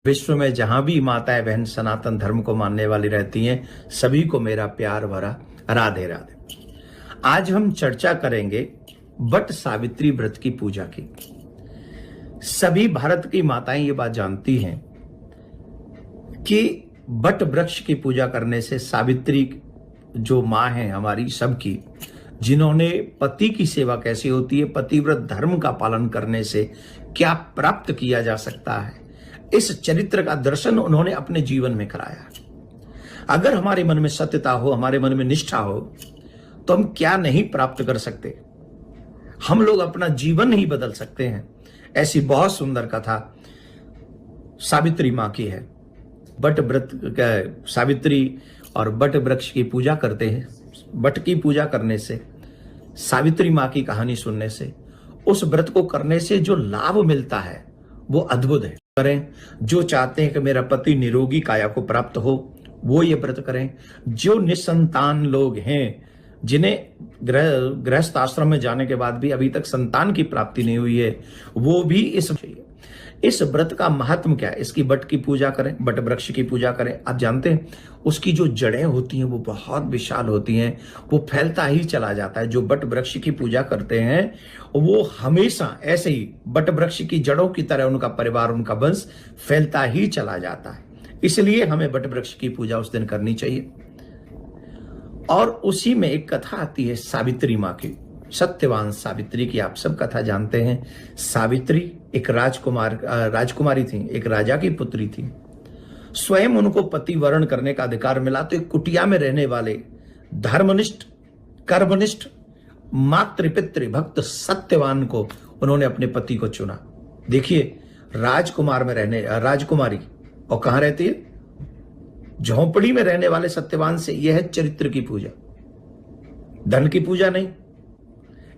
विश्व में जहां भी माताएं बहन सनातन धर्म को मानने वाली रहती हैं, सभी को मेरा प्यार भरा राधे राधे। आज हम चर्चा करेंगे वट सावित्री व्रत की पूजा की। सभी भारत की माताएं ये बात जानती हैं कि वट वृक्ष की पूजा करने से सावित्री जो माँ है हमारी सबकी, जिन्होंने पति की सेवा कैसी होती है, पतिव्रत धर्म का पालन करने से क्या प्राप्त किया जा सकता है, इस चरित्र का दर्शन उन्होंने अपने जीवन में कराया। अगर हमारे मन में सत्यता हो, हमारे मन में निष्ठा हो, तो हम क्या नहीं प्राप्त कर सकते। हम लोग अपना जीवन ही बदल सकते हैं। ऐसी बहुत सुंदर कथा सावित्री माँ की है। वट व्रत सावित्री और वट वृक्ष की पूजा करते हैं। वट की पूजा करने से, सावित्री माँ की कहानी सुनने से, उस व्रत को करने से जो लाभ मिलता है वो अद्भुत है। करें जो चाहते हैं कि मेरा पति निरोगी काया को प्राप्त हो, वो ये व्रत करें। जो निसंतान लोग हैं, जिन्हें गृहस्थ आश्रम में जाने के बाद भी अभी तक संतान की प्राप्ति नहीं हुई है, वो भी इस व्रत का महात्म क्या है, इसकी वट की पूजा करें, वट वृक्ष की पूजा करें। आप जानते हैं उसकी जो जड़ें होती हैं वो बहुत विशाल होती हैं, वो फैलता ही चला जाता है। जो वट वृक्ष की पूजा करते हैं वो हमेशा ऐसे ही वट वृक्ष की जड़ों की तरह उनका परिवार, उनका वंश फैलता ही चला जाता है। इसलिए हमें वट वृक्ष की पूजा उस दिन करनी चाहिए। और उसी में एक कथा आती है सावित्री माँ की, सत्यवान सावित्री की। आप सब कथा जानते हैं। सावित्री एक राजकुमारी थी, एक राजा की पुत्री थी। स्वयं उनको पति वरण करने का अधिकार मिला, तो एक कुटिया में रहने वाले धर्मनिष्ठ, कर्मनिष्ठ, मातृपितृ भक्त सत्यवान को उन्होंने अपने पति को चुना। देखिए, राजकुमारी और कहां रहती है, झोंपड़ी में रहने वाले सत्यवान से। यह है चरित्र की पूजा, धन की पूजा नहीं।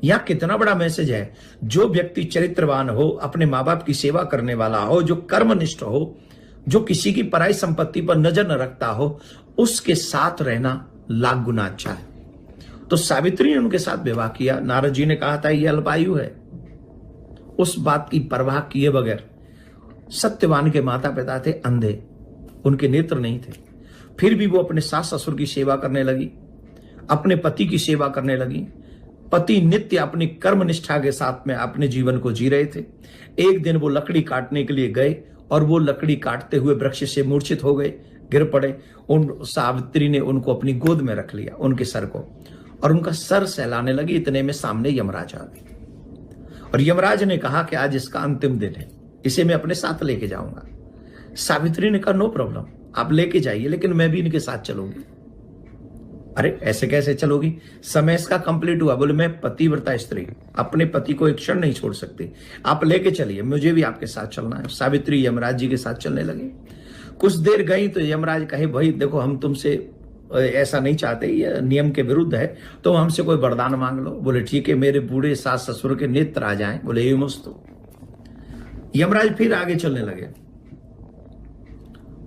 यहां कितना बड़ा मैसेज है। जो व्यक्ति चरित्रवान हो, अपने मां बाप की सेवा करने वाला हो, जो कर्मनिष्ठ हो, जो किसी की पराई संपत्ति पर नजर न रखता हो, उसके साथ रहना लाख गुना अच्छा है। तो सावित्री ने उनके साथ विवाह किया। नारद जी ने कहा था ये अल्पायु है। उस बात की परवाह किए बगैर, सत्यवान के माता पिता थे अंधे, उनके नेत्र नहीं थे, फिर भी वो अपने सास ससुर की सेवा करने लगी, अपने पति की सेवा करने लगी। पति नित्य अपनी कर्म निष्ठा के साथ में अपने जीवन को जी रहे थे। एक दिन वो लकड़ी काटने के लिए गए और वो लकड़ी काटते हुए वृक्ष से मूर्छित हो गए, गिर पड़े। सावित्री ने उनको अपनी गोद में रख लिया, उनके सर को, और उनका सर सहलाने लगी। इतने में सामने यमराज आ गए और यमराज ने कहा कि आज इसका अंतिम दिन है, इसे मैं अपने साथ लेके जाऊंगा। सावित्री ने कहा नो प्रॉब्लम, आप लेके जाइए, लेकिन मैं भी इनके साथ चलूंगी। अरे ऐसे कैसे चलोगी, समय इसका कंप्लीट हुआ। बोले मैं पतिव्रता स्त्री, अपने पति को एक क्षण नहीं छोड़ सकती, आप लेके चलिए, मुझे भी आपके साथ चलना है। सावित्री यमराज जी के साथ चलने लगे। कुछ देर गई तो यमराज कहे भाई देखो, हम तुमसे ऐसा नहीं चाहते, ये नियम के विरुद्ध है, तो हमसे कोई वरदान मांग लो। बोले ठीक है, मेरे बूढ़े सास ससुर के नेत्र आ जाएं। बोले ये मस्त। यमराज फिर आगे चलने लगे।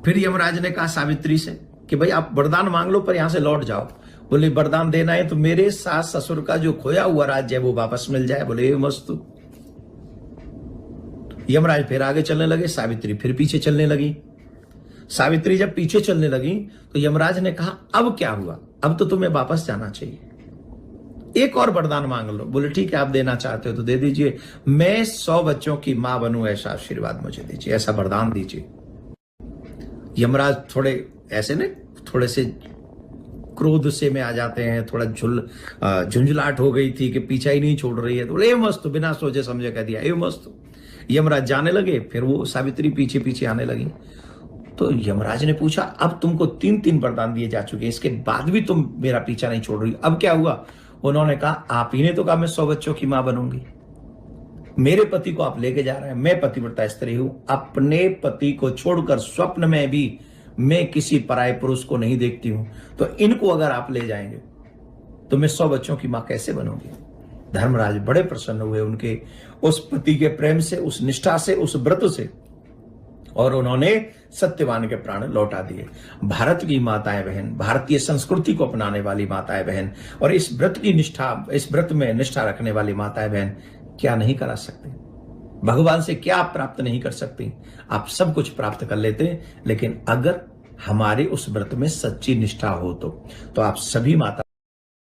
फिर यमराज ने कहा सावित्री से कि भाई आप वरदान मांग लो, पर यहां से लौट जाओ। बोले वरदान देना है तो मेरे सास ससुर का जो खोया हुआ राज्य है वो वापस मिल जाए। बोले ये मस्त। यमराज फिर आगे चलने लगे, सावित्री फिर पीछे चलने लगी। सावित्री जब पीछे चलने लगी तो यमराज ने कहा अब क्या हुआ, अब तो तुम्हें वापस जाना चाहिए, एक और वरदान मांग लो। बोले ठीक है, आप देना चाहते हो तो दे दीजिए, मैं 100 बच्चों की मां बनूं, ऐसा आशीर्वाद मुझे दीजिए, ऐसा वरदान दीजिए। यमराज थोड़े ऐसे ने थोड़े से क्रोध से में आ जाते हैं, थोड़ा झुंझलाहट हो गई थी कि पीछा ही नहीं छोड़ रही है। तो बोले मस्त, बिना सोचे समझे कह दिया ये मस्त। यमराज जाने लगे, फिर वो सावित्री पीछे पीछे आने लगी। तो यमराज ने पूछा अब तुमको 3 वरदान दिए जा चुके हैं, इसके बाद भी तुम मेरा पीछा नहीं छोड़ रही, अब क्या हुआ? उन्होंने कहा आप ही ने तो कहा मैं 100 बच्चों की मां बनूंगी, मेरे पति को आप लेके जा रहे हैं, मैं पतिव्रता स्त्री हूं, अपने पति को छोड़कर स्वप्न में भी मैं किसी पराये पुरुष को नहीं देखती हूं, तो इनको अगर आप ले जाएंगे तो मैं 100 बच्चों की मां कैसे बनूंगी? धर्मराज बड़े प्रसन्न हुए उनके उस पति के प्रेम से, उस निष्ठा से, उस व्रत से, और उन्होंने सत्यवान के प्राण लौटा दिए। भारत की माताएं बहन, भारतीय संस्कृति को अपनाने वाली माताएं बहन, और इस व्रत की निष्ठा, इस व्रत में निष्ठा रखने वाली माताएं बहन क्या नहीं करा सकते? भगवान से क्या आप प्राप्त नहीं कर सकती? आप सब कुछ प्राप्त कर लेते, लेकिन अगर हमारे उस व्रत में सच्ची निष्ठा हो तो आप सभी माता